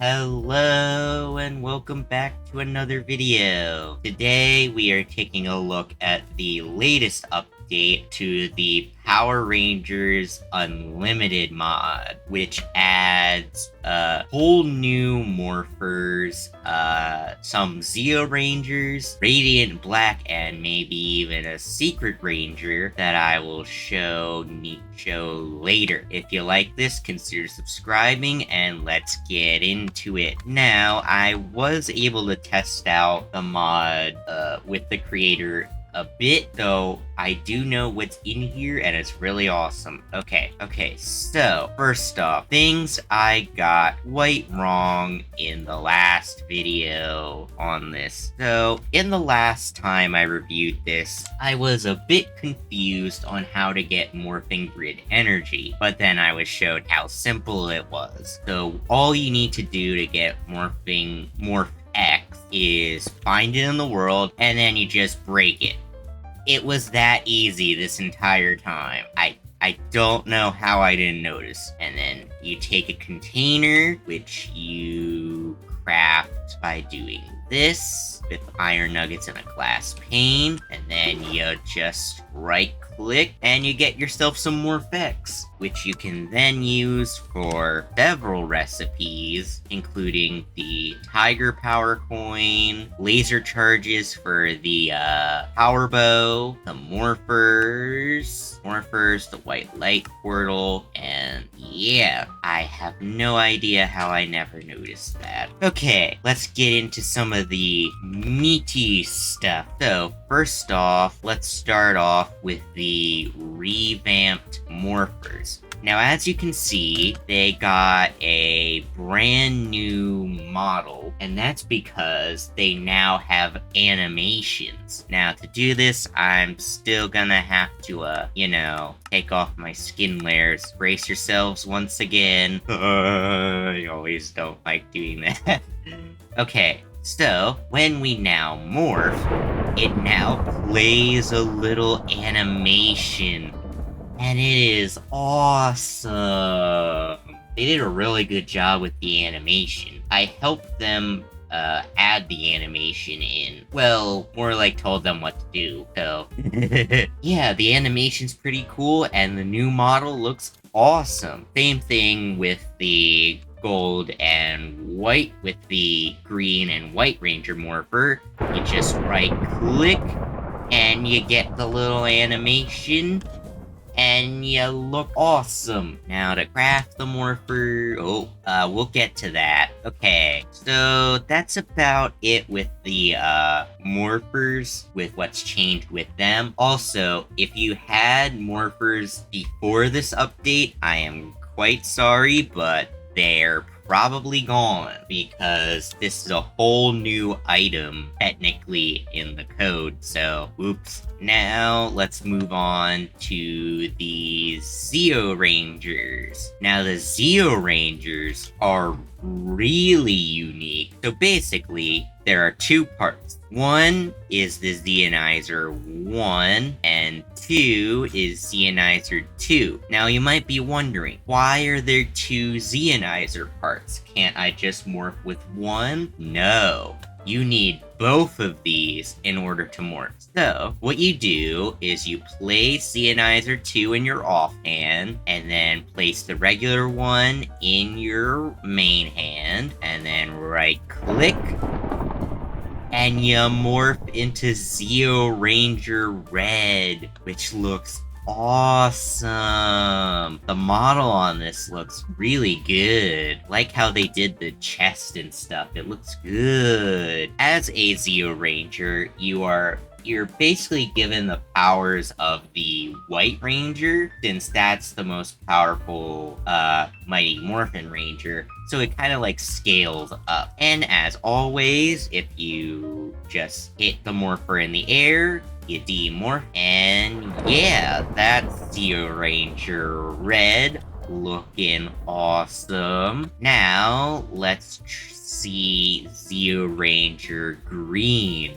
Hello and welcome back to another video. Today we are taking a look at the latest update to the Power Rangers Unlimited mod, which adds whole new Morphers, some Zeo Rangers, Radiant Black, and maybe even a Secret Ranger that I will show later. If you like this, consider subscribing and let's get into it. Now, I was able to test out the mod with the creator a bit, though I do know what's in here and it's really awesome. Okay, so first off, things I got quite wrong in the last video on this. So in the last time I reviewed this, I was a bit confused on how to get morphing grid energy, but then I was showed how simple it was. So all you need to do to get Morph X is find it in the world, and then you just break it. It was that easy this entire time. I don't know how I didn't notice. And then you take a container, which you craft by doing this with iron nuggets and a glass pane, and then you just right click and you get yourself some Morph X, which you can then use for several recipes, including the Tiger Power Coin, laser charges for the Power Bow, the Morphers, the White Light Portal, and yeah, I have no idea how I never noticed that. Okay, let's get into some of the meaty stuff. So, first off, let's start off with the revamped Morphers. Now, as you can see, they got a brand new model, and that's because they now have animations. Now, to do this, I'm still gonna have to, take off my skin layers. Brace yourselves once again. I always don't like doing that. Okay, so when we now morph, it now plays a little animation. And it is awesome. They did a really good job with the animation. I helped them add the animation in. Well, more like told them what to do. So, yeah, the animation's pretty cool, and the new model looks awesome. Same thing with the gold and white. With the green and white Ranger Morpher, you just right click and you get the little animation, and you look awesome. Now to craft the Morpher, we'll get to that. Okay, so that's about it with the Morphers, with what's changed with them. Also, if you had Morphers before this update, I am quite sorry, but they're probably gone, because this is a whole new item technically in the code, so oops. Now let's move on to the Zeo Rangers. Now the Zeo Rangers are really unique. So basically, there are two parts. One is the Zeonizer 1, and 2 is Zeonizer 2. Now you might be wondering, why are there two Zeonizer parts? Can't I just morph with one? No. You need both of these in order to morph. So, what you do is you place Zeonizer 2 in your offhand, and then place the regular one in your main hand, and then right click, and you morph into Zeo Ranger Red, which looks awesome. The model on this looks really good. Like how they did the chest and stuff. It looks good. As a Zeo Ranger, you're basically given the powers of the White Ranger, since that's the most powerful Mighty Morphin Ranger. So it kind of like scales up. And as always, if you just hit the Morpher in the air, you demorph, and yeah, that's Zeo Ranger Red, looking awesome. Now, let's see Zeo Ranger Green.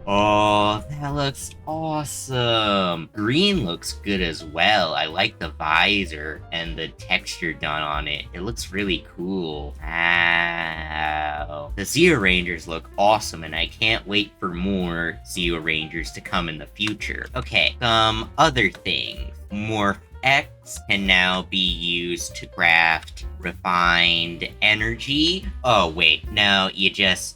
Oh, that looks awesome. Green looks good as well. I like the visor and the texture done on it. It looks really cool. Wow. The Zeo Rangers look awesome, and I can't wait for more Zeo Rangers to come in the future. Okay, some other things. Morph X can now be used to craft refined energy. Oh, wait, no,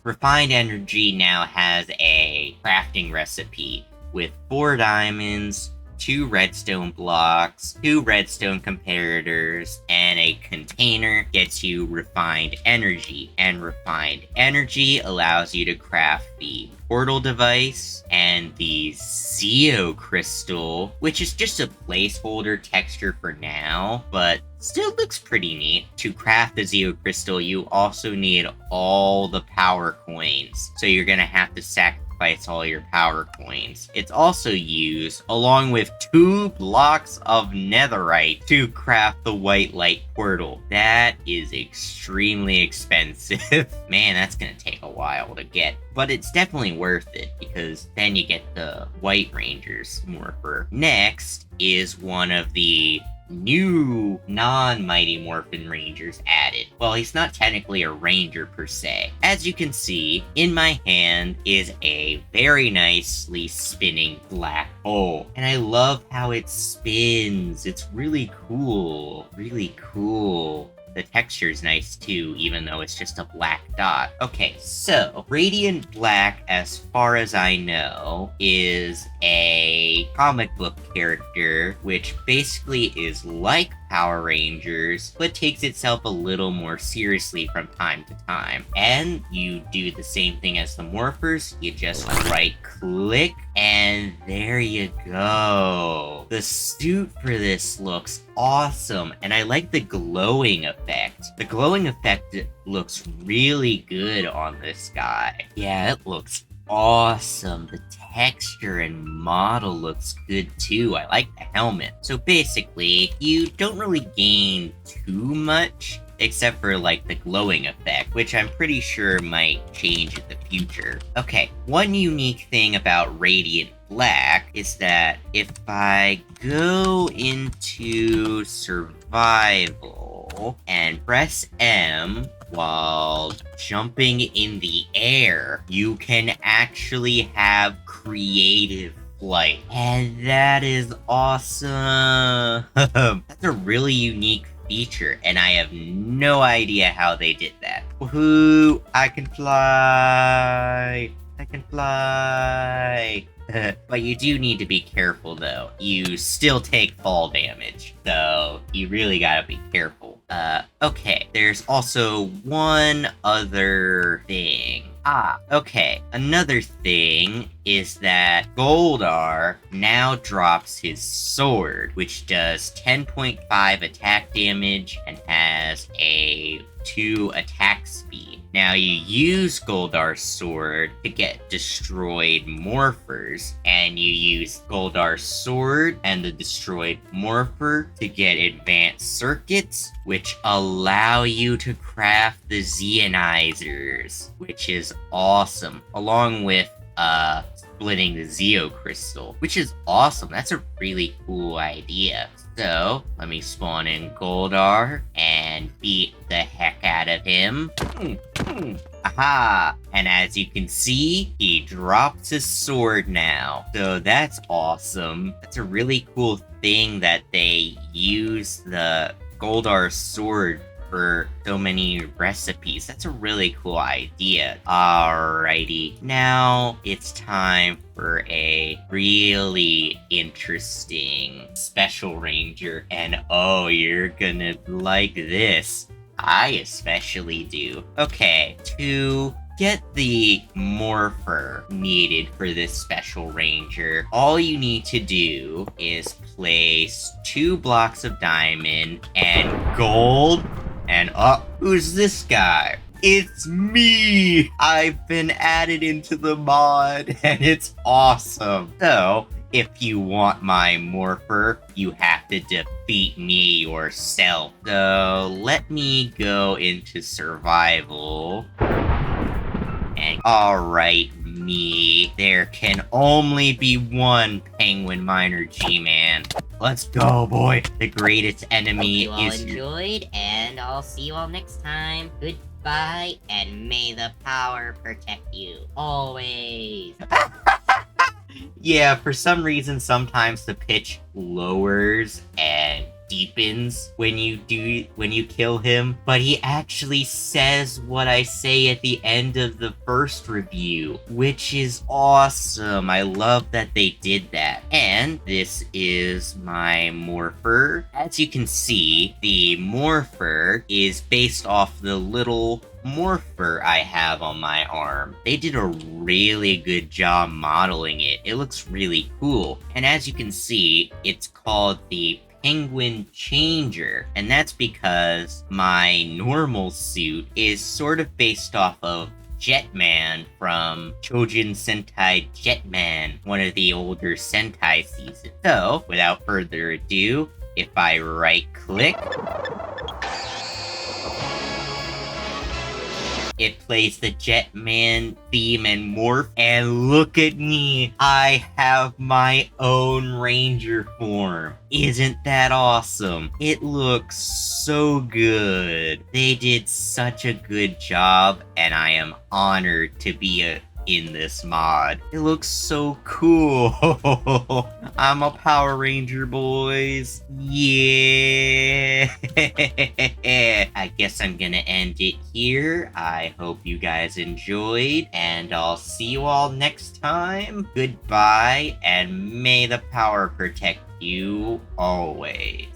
refined energy now has a crafting recipe with 4 diamonds, 2 redstone blocks, 2 redstone comparators, and a container gets you refined energy. And refined energy allows you to craft the portal device and the Zeo crystal, which is just a placeholder texture for now, but still looks pretty neat. To craft the Zeo crystal, you also need all the power coins, so you're gonna have to sacrifice all your power coins. It's also used along with 2 blocks of netherite to craft the white light portal. That is extremely expensive. Man, that's gonna take a while to get, but it's definitely worth it because then you get the White Rangers Morpher. Next is one of the new non-Mighty Morphin Rangers added. Well, he's not technically a ranger per se. As you can see, in my hand is a very nicely spinning black hole. And I love how it spins. It's really cool. Really cool. The texture's nice too, even though it's just a black dot. Okay, so Radiant Black, as far as I know, is a comic book character, which basically is like Power Rangers, but takes itself a little more seriously from time to time. And you do the same thing as the Morphers, you just right-click, and there you go. The suit for this looks awesome, and I like the glowing effect. The glowing effect looks really good on this guy. Yeah, it looks awesome. The texture and model looks good too. I like the helmet. So basically, you don't really gain too much, except for like the glowing effect, which I'm pretty sure might change in the future. Okay, one unique thing about Radiant Black is that if I go into survival and press M while jumping in the air, you can actually have creative flight. And that is awesome. That's a really unique feature, and I have no idea how they did that. Woohoo! I can fly! I can fly! But you do need to be careful, though. You still take fall damage, so you really gotta be careful. Okay. There's also one other thing. Okay. Another thing is that Goldar now drops his sword, which does 10.5 attack damage and has a 2 attack speed. Now you use Goldar's sword to get destroyed Morphers, and you use Goldar's sword and the destroyed Morpher to get advanced circuits, which allow you to craft the Zeonizers, which is awesome, along with splitting the Zeo crystal, which is awesome. That's a really cool idea. So, let me spawn in Goldar and beat the heck out of him. Aha! And as you can see, he drops his sword now. So that's awesome. That's a really cool thing that they use the Goldar sword for so many recipes. That's a really cool idea. Alrighty, now it's time for a really interesting special ranger, and oh, you're gonna like this. I especially do. Okay, to get the Morpher needed for this special ranger, all you need to do is place 2 blocks of diamond and gold. And who's this guy? It's me! I've been added into the mod, and it's awesome. So, if you want my Morpher, you have to defeat me yourself. So, let me go into survival. And alright, me. There can only be one Penguin Miner G-Man. Let's go, boy. The greatest enemy Hope you all is here. enjoyed, and I'll see you all next time. Goodbye, and may the power protect you. Always. Yeah, for some reason, sometimes the pitch lowers and deepens when you kill him, but he actually says what I say at the end of the first review, which is awesome. I love that they did that. And this is my Morpher. As you can see, the Morpher is based off the little Morpher I have on my arm. They did a really good job modeling it. It looks really cool. And as you can see, it's called the Penguin Changer, and that's because my normal suit is sort of based off of Jetman from Chojin Sentai Jetman, one of the older Sentai seasons. So, without further ado, if I right-click, it plays the Jetman theme and morph, and look at me! I have my own Ranger form. Isn't that awesome? It looks so good. They did such a good job, and I am honored to be in this mod. It looks so cool. I'm a Power Ranger, boys. Yeah. I guess I'm gonna end it here. I hope you guys enjoyed, and I'll see you all next time. Goodbye, and may the power protect you always.